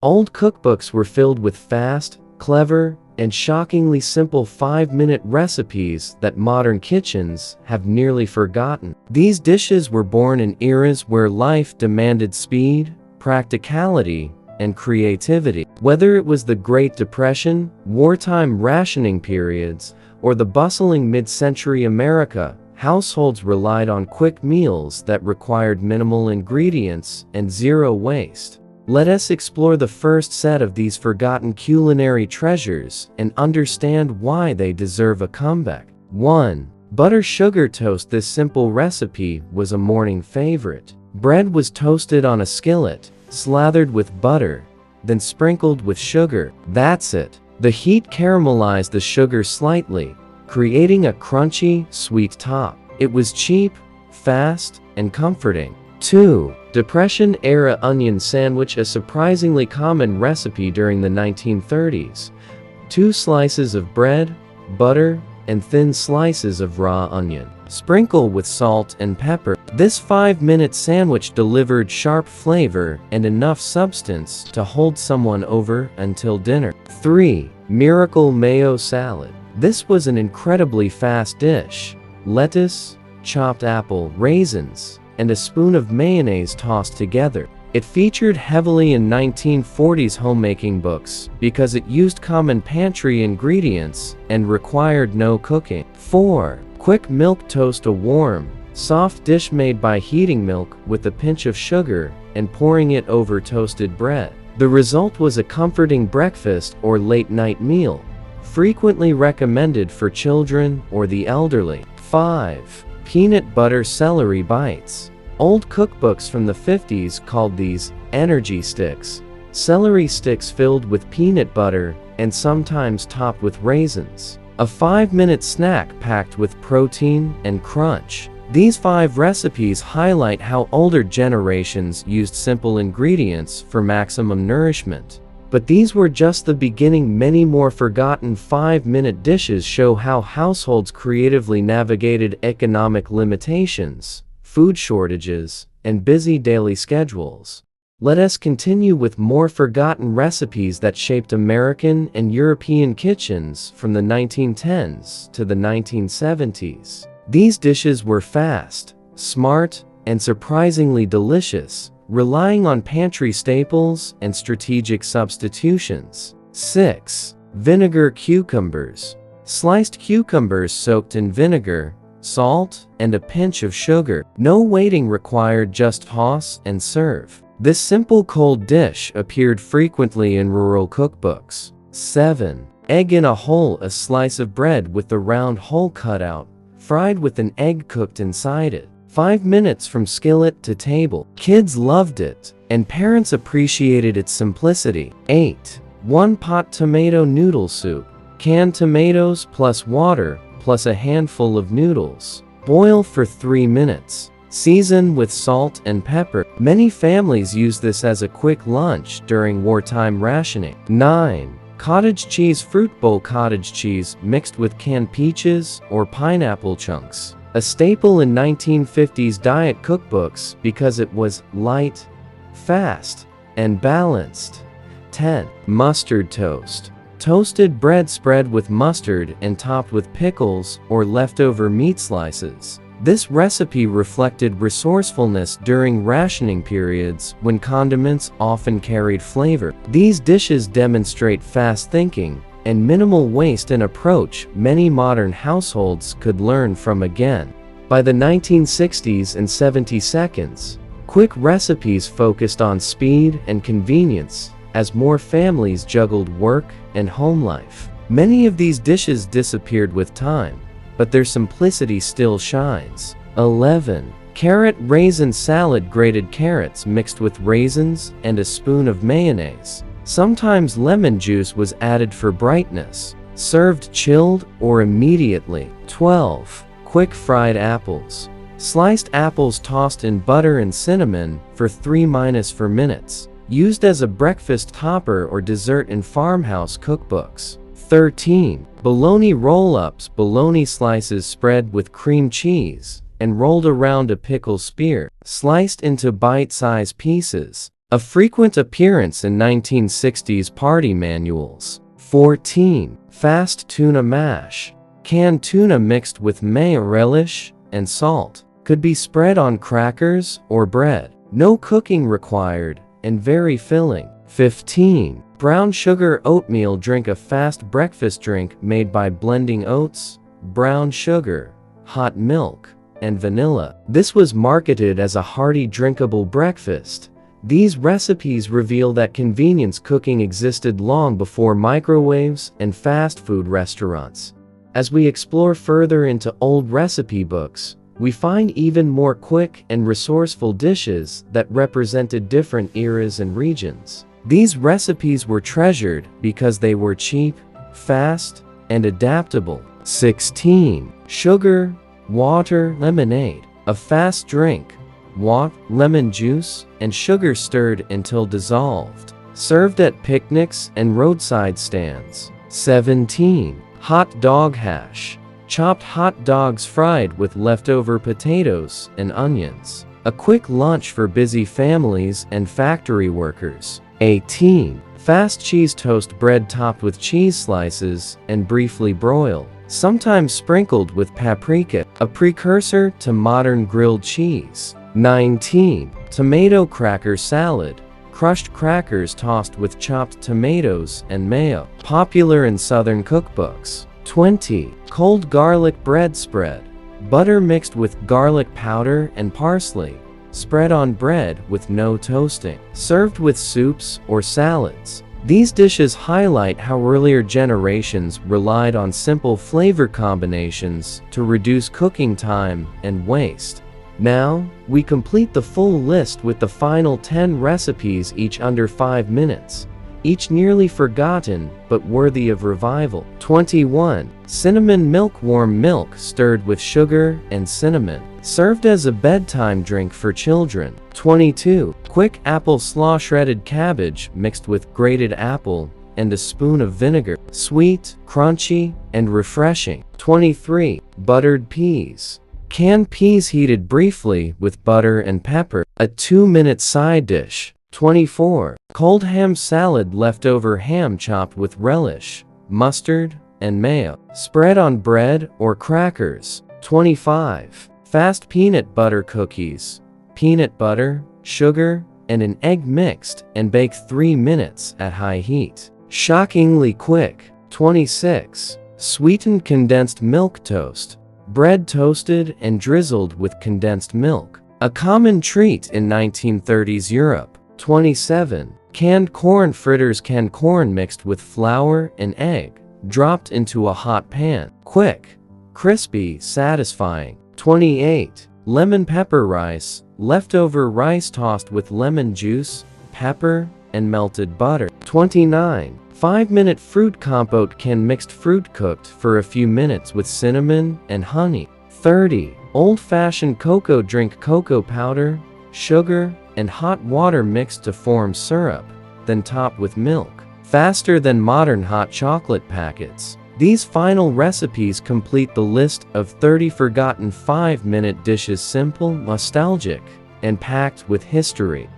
Old cookbooks were filled with fast, clever, and shockingly simple 5-minute recipes that modern kitchens have nearly forgotten. These dishes were born in eras where life demanded speed, practicality, and creativity. Whether it was the Great Depression, wartime rationing periods, or the bustling mid-century America, households relied on quick meals that required minimal ingredients and zero waste. Let us explore the first set of these forgotten culinary treasures and understand why they deserve a comeback. 1. Butter sugar toast. This simple recipe was a morning favorite. Bread was toasted on a skillet, slathered with butter, then sprinkled with sugar. That's it. The heat caramelized the sugar slightly, creating a crunchy, sweet top. It was cheap, fast, and comforting. 2. Depression-era onion sandwich. A surprisingly common recipe during the 1930s. 2 slices of bread, butter, and thin slices of raw onion. Sprinkle with salt and pepper. This 5-minute sandwich delivered sharp flavor and enough substance to hold someone over until dinner. 3. Miracle mayo salad. This was an incredibly fast dish. Lettuce, chopped apple, raisins, and a spoon of mayonnaise tossed together. It featured heavily in 1940s homemaking books because it used common pantry ingredients and required no cooking. 4. Quick milk toast. A warm, soft dish made by heating milk with a pinch of sugar and pouring it over toasted bread. The result was a comforting breakfast or late-night meal, frequently recommended for children or the elderly. 5. Peanut butter celery bites. Old cookbooks from the 50s called these energy sticks. Celery sticks filled with peanut butter and sometimes topped with raisins. A 5-minute snack packed with protein and crunch. These 5 recipes highlight how older generations used simple ingredients for maximum nourishment. But these were just the beginning. Many more forgotten 5-minute dishes show how households creatively navigated economic limitations, food shortages, and busy daily schedules. Let us continue with more forgotten recipes that shaped American and European kitchens from the 1910s to the 1970s. These dishes were fast, smart, and surprisingly delicious, relying on pantry staples and strategic substitutions. 6. Vinegar cucumbers. Sliced cucumbers soaked in vinegar, salt, and a pinch of sugar. No waiting required, just toss and serve. This simple cold dish appeared frequently in rural cookbooks. 7. Egg in a hole. A slice of bread with the round hole cut out, fried with an egg cooked inside it. 5 minutes from skillet to table. Kids loved it, and parents appreciated its simplicity. 8. One-pot tomato noodle soup. Canned tomatoes plus water plus a handful of noodles. Boil for 3 minutes. Season with salt and pepper. Many families use this as a quick lunch during wartime rationing. 9. Cottage cheese fruit bowl. Cottage cheese mixed with canned peaches or pineapple chunks. A staple in 1950s diet cookbooks because it was light, fast, and balanced. 10. Mustard toast. Toasted bread spread with mustard and topped with pickles or leftover meat slices. This recipe reflected resourcefulness during rationing periods when condiments often carried flavor. These dishes demonstrate fast thinking and minimal waste, an approach many modern households could learn from. Again, by the 1960s and 70s, quick recipes focused on speed and convenience as more families juggled work and home life. Many of these dishes disappeared with time, but their simplicity still shines. 11. Carrot raisin salad. Grated carrots mixed with raisins and a spoon of mayonnaise. Sometimes lemon juice was added for brightness. Served chilled or immediately. 12. Quick fried apples. Sliced apples tossed in butter and cinnamon for 3-4 minutes. Used as a breakfast topper or dessert in farmhouse cookbooks. 13. Bologna roll-ups. Bologna slices spread with cream cheese and rolled around a pickle spear. Sliced into bite-sized pieces. a frequent appearance in 1960s party manuals. 14. Fast tuna mash. Canned tuna mixed with mayo relish and salt. Could be spread on crackers or bread. No cooking required and very filling. 15. Brown sugar oatmeal drink. A fast breakfast drink made by blending oats, brown sugar, hot milk, and vanilla. This was marketed as a hearty drinkable breakfast. These recipes reveal that convenience cooking existed long before microwaves and fast food restaurants. As we explore further into old recipe books, we find even more quick and resourceful dishes that represented different eras and regions. These recipes were treasured because they were cheap, fast, and adaptable. 16. Sugar, water, lemonade. A fast drink. Water, lemon juice, and sugar stirred until dissolved. Served at picnics and roadside stands. 17. Hot dog hash. Chopped hot dogs fried with leftover potatoes and onions. A quick lunch for busy families and factory workers. 18. Fast cheese toast bread topped with cheese slices and briefly broiled, sometimes sprinkled with paprika, a precursor to modern grilled cheese. 19. Tomato cracker salad. Crushed crackers tossed with chopped tomatoes and mayo, popular in southern cookbooks. 20. Cold garlic bread spread. Butter mixed with garlic powder and parsley, spread on bread with no toasting, served with soups or salads. These dishes highlight how earlier generations relied on simple flavor combinations to reduce cooking time and waste. Now, we complete the full list with the final 10 recipes, each under 5 minutes, each nearly forgotten but worthy of revival. 21. Cinnamon milk. Warm milk stirred with sugar and cinnamon, served as a bedtime drink for children. 22. Quick apple slaw. Shredded cabbage mixed with grated apple and a spoon of vinegar, sweet, crunchy, and refreshing. 23. Buttered peas. Canned peas heated briefly with butter and pepper, a 2-minute side dish. 24. Cold ham salad. Leftover ham chopped with relish, mustard, and mayo, spread on bread or crackers. 25. Fast peanut butter cookies. Peanut butter, sugar, and an egg mixed and baked 3 minutes at high heat. Shockingly quick. 26. Sweetened condensed milk toast. Bread toasted and drizzled with condensed milk, a common treat in 1930s Europe. 27. Canned corn fritters. Canned corn mixed with flour and egg, dropped into a hot pan. Quick, crispy, satisfying. 28. Lemon pepper rice. Leftover rice tossed with lemon juice, pepper, and melted butter. 29. 5-minute fruit compote. Canned mixed fruit cooked for a few minutes with cinnamon and honey. 30. Old-fashioned cocoa drink. Cocoa powder, sugar, and hot water mixed to form syrup, then topped with milk. Faster than modern hot chocolate packets. These final recipes complete the list of 30 forgotten 5-minute dishes, simple, nostalgic, and packed with history.